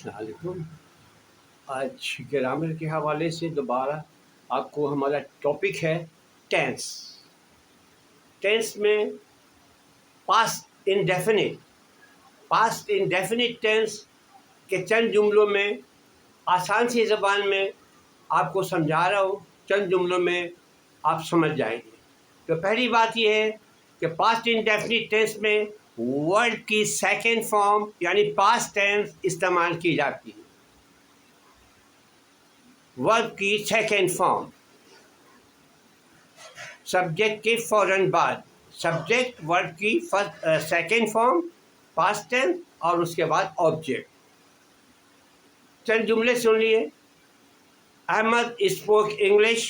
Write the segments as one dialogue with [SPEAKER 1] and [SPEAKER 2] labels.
[SPEAKER 1] अस्सलाम वालेकुम। आज ग्रामर के हवाले से दोबारा आपको हमारा टॉपिक है टेंस। टेंस में पास्ट इंडेफिनिट टेंस के चंद जुमलों में आसान सी ज़बान में आपको समझा रहा हूँ, चंद जुमलों में आप समझ जाएंगे। तो पहली बात यह है कि पास्ट इंडेफिनिट टेंस में वर्ड की सेकंड फॉर्म यानी पास्ट टेंस इस्तेमाल की जाती है। वर्ब की सेकंड फॉर्म सब्जेक्ट के फौरन बाद, सब्जेक्ट वर्ब की सेकंड फॉर्म पास्ट टेंस और उसके बाद ऑब्जेक्ट। चंद जुमले सुन लिए। Ahmed spoke English,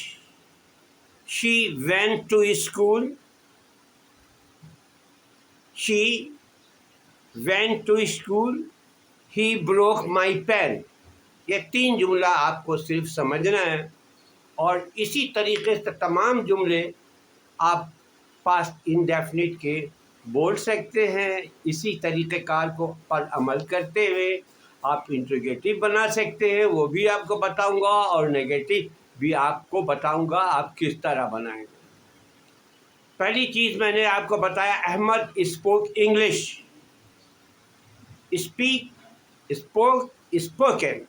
[SPEAKER 1] she went to school, she went to school, he broke my pen. ये तीन जुमला आपको सिर्फ समझना है और इसी तरीके से तमाम जुमले आप पास्ट इंडेफिनिट के बोल सकते हैं। इसी तरीक़ेकार को पर अमल करते हुए आप इंट्रोगेटिव बना सकते हैं, वो भी आपको बताऊंगा, और नेगेटिव भी आपको बताऊंगा आप किस तरह बनाएंगे। पहली चीज़ मैंने आपको बताया, Ahmed spoke English. Speak, spoke, spoken.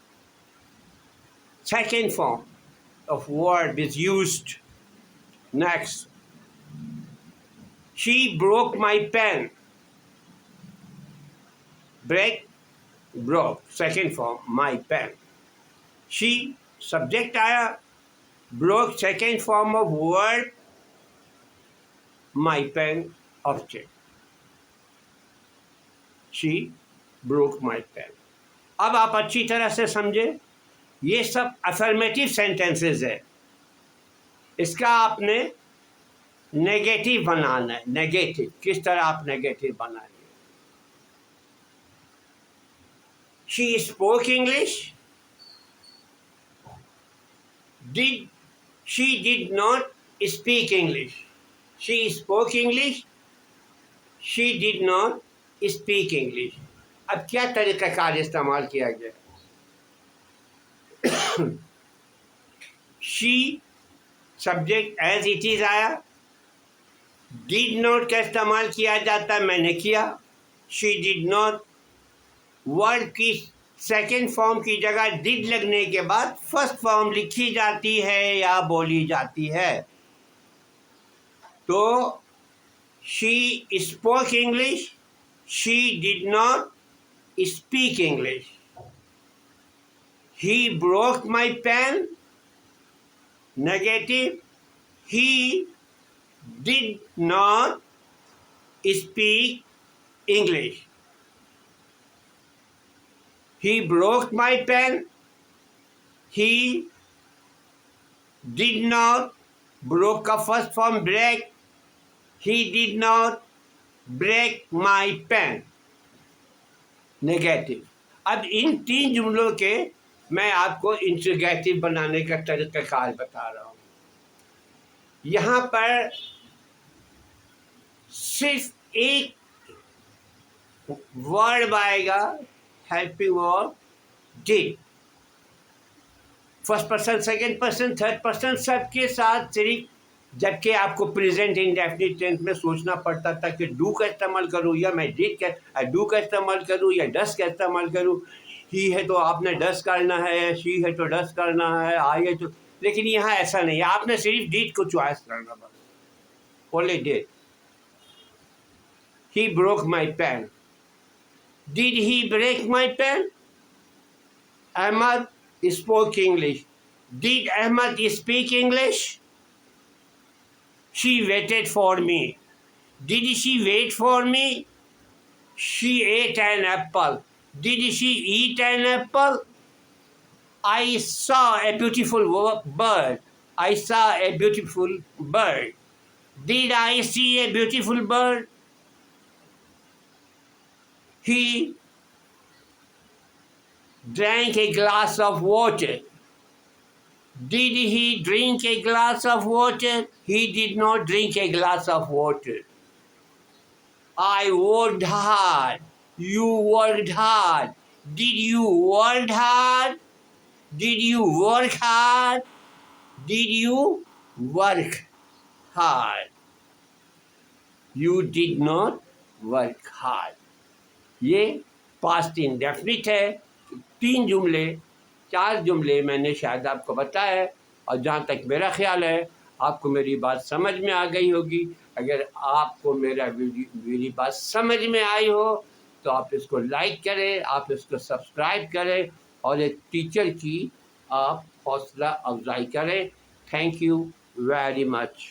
[SPEAKER 1] Second form of verb is used. Next, she broke my pen. Break, broke. Second form, my pen. She, subject आया, broke second form of verb, my pen, object. She broke my pen. अब आप अच्छी तरह से समझे, ये सब affirmative sentences है। इसका आपने नेगेटिव बनाना है। नेगेटिव किस तरह आप नेगेटिव बनाएंगे? She spoke English, she did not speak English. She spoke English, she did not speak English. अब क्या तरीक़ाकार इस्तेमाल किया गया? She subject as it is आया, डिड नॉट का इस्तेमाल किया जाता है, मैंने किया। शी डिड नॉट, वर्ड की सेकंड फॉर्म की जगह डिड लगने के बाद फर्स्ट फॉर्म लिखी जाती है या बोली जाती है। तो she spoke English, she did not speak English. He broke my pen, negative. He did not speak English. He broke my pen. He did not, broke का first form break. He did not break my pen. Negative. अब इन तीन जुमलों के मैं आपको interrogative बनाने का तरीक़ाकार बता रहा हूँ। यहाँ पर सिर्फ एक वर्ड आएगा, helping verb, did. First person, second person, third person सबके साथ सिर्फ, जबकि आपको प्रेजेंट इंडेफिनिट टेंस में सोचना पड़ता था कि डू का इस्तेमाल करूँ या मैं डिड का डू का इस्तेमाल करूँ या डस का इस्तेमाल करूँ। ही है तो आपने डस करना है, शी है तो डस करना है, आई है तो, लेकिन यहाँ ऐसा नहीं है, आपने सिर्फ डिड को चॉइस करना बस। Only did. He broke my pen, did he break my pen? Ahmed spoke English, did Ahmed speak English? She waited for me. Did she wait for me? She ate an apple. Did she eat an apple? I saw a beautiful bird. I saw a beautiful bird. Did I see a beautiful bird? He drank a glass of water. Did he drink a glass of water? He did not drink a glass of water. I worked hard. You worked hard. Did you work hard? Did you work hard? Did you work hard? You did not work hard. ये past indefinite है। 3 जुमले 4 जुमले मैंने शायद आपको बताया, और जहाँ तक मेरा ख्याल है आपको मेरी बात समझ में आ गई होगी। अगर आपको मेरी बात समझ में आई हो तो आप इसको लाइक करें, आप इसको सब्सक्राइब करें, और एक टीचर की आप हौसला अफजाई करें। Thank you very much.